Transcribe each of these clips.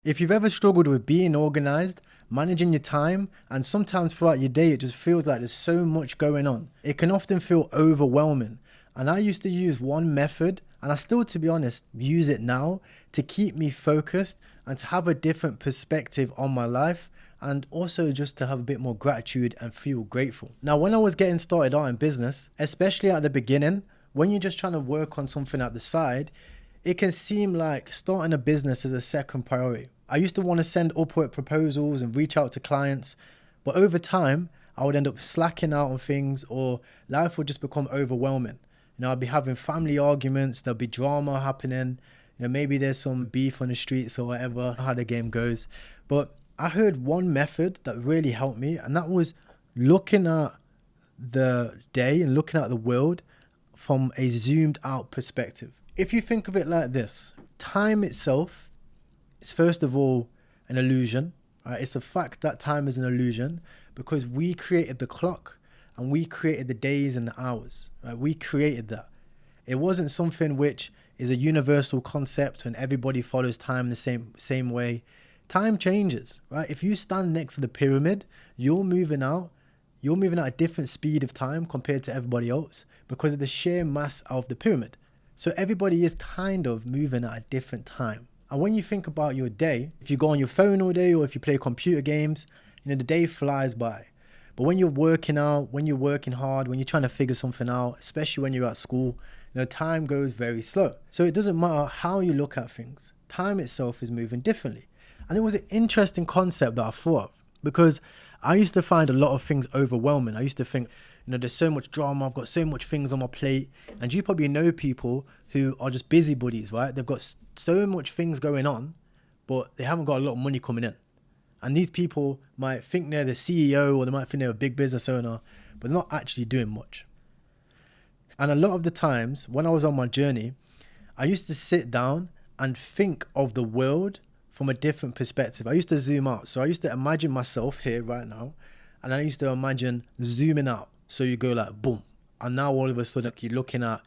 If you've ever struggled with being organized, managing your time, and sometimes throughout your day, it just feels like there's so much going on, it can often feel overwhelming. And I used to use one method, and I still, to be honest, use it now to keep me focused and to have a different perspective on my life, and also just to have a bit more gratitude and feel grateful. Now, when I was getting started out in business, especially at the beginning, when you're just trying to work on something at the side, it can seem like starting a business is a second priority. I used to want to send upwork proposals and reach out to clients, but over time, I would end up slacking out on things, or life would just become overwhelming. I'd be having family arguments, there'll be drama happening, maybe there's some beef on the streets or whatever, how the game goes. But I heard one method that really helped me, and that was looking at the day and looking at the world from a zoomed out perspective. If you think of it like this, time itself is first of all an illusion. Right? It's a fact that time is an illusion because we created the clock and we created the days and the hours. Right? We created that. It wasn't something which is a universal concept and everybody follows time the same way. Time changes, right? If you stand next to the pyramid, you're moving at a different speed of time compared to everybody else because of the sheer mass of the pyramid. So everybody is kind of moving at a different time. And when you think about your day, if you go on your phone all day or if you play computer games, the day flies by. But when you're working out, when you're working hard, when you're trying to figure something out, especially when you're at school, time goes very slow. So it doesn't matter how you look at things. Time itself is moving differently. And it was an interesting concept that I thought of because I used to find a lot of things overwhelming. I used to think, there's so much drama, I've got so much things on my plate. And you probably know people who are just busybodies, right? They've got so much things going on, but they haven't got a lot of money coming in. And these people might think they're the CEO or they might think they're a big business owner, but they're not actually doing much. And a lot of the times when I was on my journey, I used to sit down and think of the world from a different perspective. I used to zoom out. So I used to imagine myself here right now, and I used to imagine zooming out. So you go like boom, and now all of a sudden you're looking at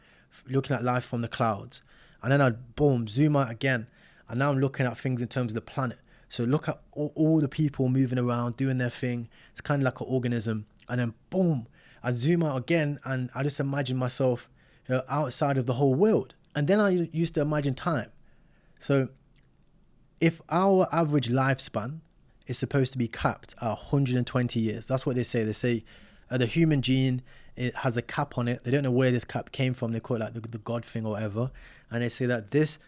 life from the clouds, and then I'd boom zoom out again, and now I'm looking at things in terms of the planet. So look at all the people moving around doing their thing. It's kind of like an organism, and then boom, I'd zoom out again, and I just imagine myself outside of the whole world. And then I used to imagine time. So if our average lifespan is supposed to be capped at 120 years, that's what they say. They say the human gene, it has a cap on it. They don't know where this cap came from. They call it like the God thing or whatever. And they say that this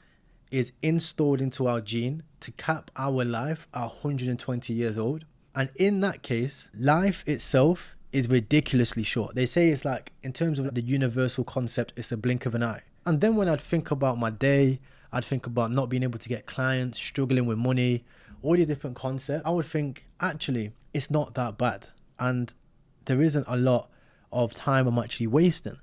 is installed into our gene to cap our life at 120 years old. And in that case, life itself is ridiculously short. They say it's like, in terms of the universal concept, it's a blink of an eye. And then when I'd think about my day, I'd think about not being able to get clients, struggling with money, all the different concepts, I would think, actually, it's not that bad. And there isn't a lot of time I'm actually wasting.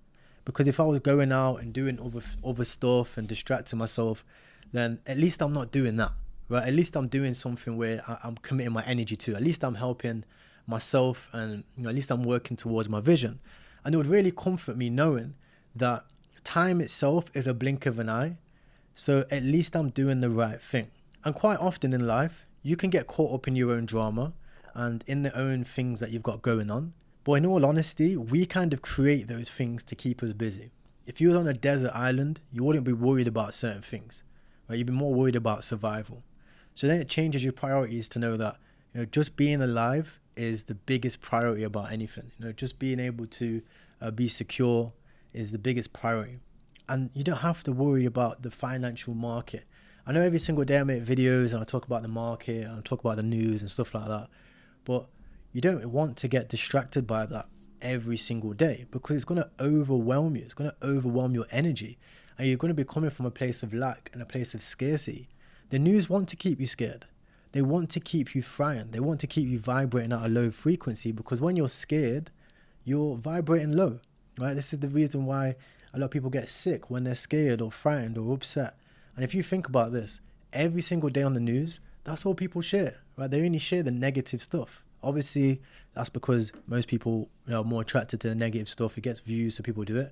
Because if I was going out and doing other stuff and distracting myself, then at least I'm not doing that, right? At least I'm doing something where I'm committing my energy to. At least I'm helping myself, and at least I'm working towards my vision. And it would really comfort me knowing that time itself is a blink of an eye. So at least I'm doing the right thing. And quite often in life, you can get caught up in your own drama and in the own things that you've got going on. But in all honesty, we kind of create those things to keep us busy. If you were on a desert island, you wouldn't be worried about certain things, right? You'd be more worried about survival. So then it changes your priorities to know that, just being alive is the biggest priority about anything. Just being able to be secure is the biggest priority. And you don't have to worry about the financial market. I know every single day I make videos and I talk about the market and I talk about the news and stuff like that. But you don't want to get distracted by that every single day because it's going to overwhelm you. It's going to overwhelm your energy. And you're going to be coming from a place of lack and a place of scarcity. The news want to keep you scared. They want to keep you frightened. They want to keep you vibrating at a low frequency because when you're scared, you're vibrating low, right? This is the reason why a lot of people get sick when they're scared or frightened or upset. And if you think about this, every single day on the news, that's all people share, right? They only share the negative stuff. Obviously, that's because most people are more attracted to the negative stuff. It gets views, so people do it.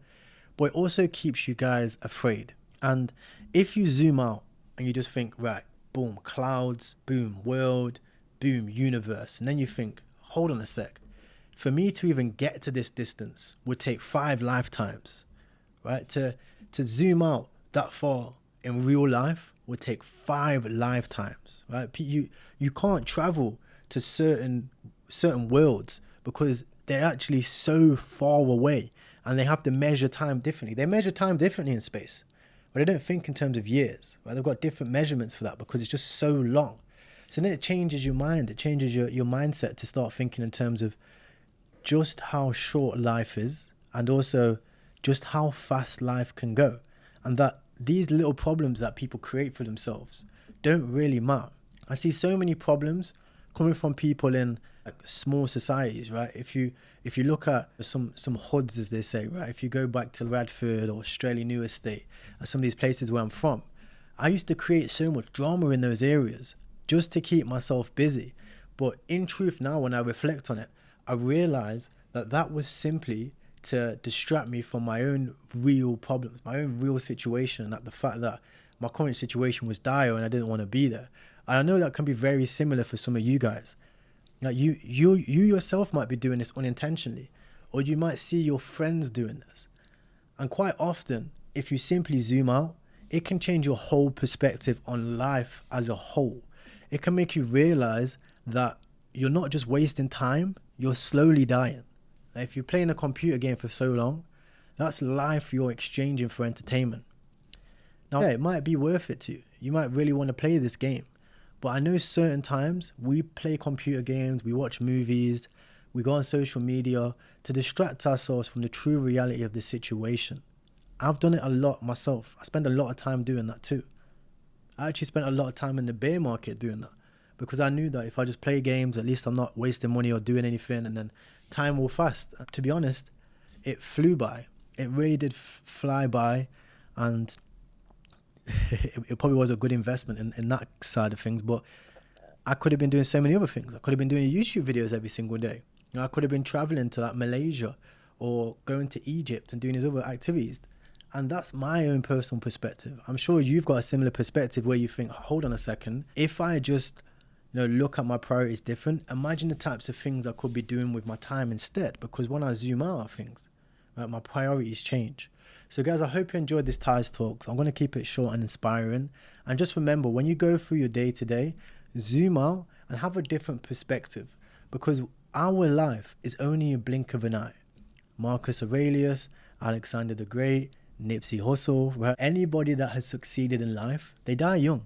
But it also keeps you guys afraid. And if you zoom out and you just think, right, boom, clouds, boom, world, boom, universe. And then you think, hold on a sec. For me to even get to this distance would take 5 lifetimes, right? To zoom out that far in real life would take 5 lifetimes, right? You can't travel to certain worlds because they're actually so far away, and they have to measure time differently. They measure time differently in space, but they don't think in terms of years, right? They've got different measurements for that because it's just so long. So then it changes your mind. It changes your mindset to start thinking in terms of just how short life is, and also just how fast life can go, and that these little problems that people create for themselves don't really matter. I see so many problems coming from people in small societies, right? If you look at some hoods, as they say, right? If you go back to Radford or Australia New Estate, or some of these places where I'm from, I used to create so much drama in those areas just to keep myself busy. But in truth, now when I reflect on it, I realize that was simply to distract me from my own real problems, my own real situation, that the fact that my current situation was dire and I didn't want to be there. And I know that can be very similar for some of you guys. Like you yourself might be doing this unintentionally, or you might see your friends doing this. And quite often, if you simply zoom out, it can change your whole perspective on life as a whole. It can make you realize that you're not just wasting time, you're slowly dying. If you're playing a computer game for so long, that's life you're exchanging for entertainment. Now, yeah, it might be worth it to you. You might really want to play this game. But I know certain times we play computer games, we watch movies, we go on social media to distract ourselves from the true reality of the situation. I've done it a lot myself. I spend a lot of time doing that too. I actually spent a lot of time in the bear market doing that, because I knew that if I just play games, at least I'm not wasting money or doing anything, and then time will fast. To be honest, it flew by. It really did fly by, and it probably was a good investment in that side of things. But I could have been doing so many other things. I could have been doing YouTube videos every single day. I could have been traveling to like Malaysia or going to Egypt and doing these other activities. And that's my own personal perspective. I'm sure you've got a similar perspective where you think, hold on a second, if I just look at my priorities different, imagine the types of things I could be doing with my time instead. Because when I zoom out of things, right, my priorities change. So guys, I hope you enjoyed this Ty's Talks. I'm going to keep it short and inspiring. And just remember, when you go through your day to day, zoom out and have a different perspective, because our life is only a blink of an eye. Marcus Aurelius, Alexander the Great, Nipsey Hussle, right? Anybody that has succeeded in life, they die young,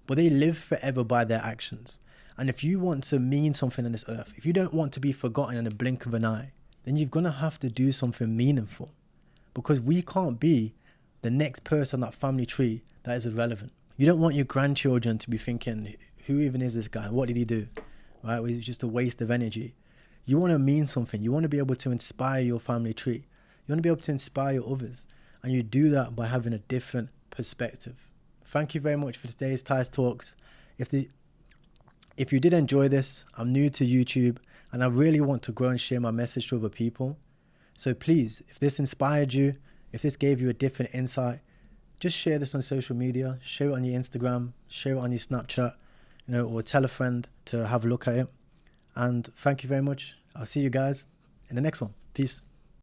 but they live forever by their actions. And if you want to mean something on this earth, if you don't want to be forgotten in a blink of an eye, then you're going to have to do something meaningful, because we can't be the next person on that family tree that is irrelevant. You don't want your grandchildren to be thinking, who even is this guy? What did he do? Right? It was just a waste of energy. You want to mean something. You want to be able to inspire your family tree. You want to be able to inspire others. And you do that by having a different perspective. Thank you very much for today's Ty's Talks. If you did enjoy this, I'm new to YouTube and I really want to grow and share my message to other people. So please, if this inspired you, if this gave you a different insight, just share this on social media, share it on your Instagram, share it on your Snapchat, or tell a friend to have a look at it. And thank you very much. I'll see you guys in the next one. Peace.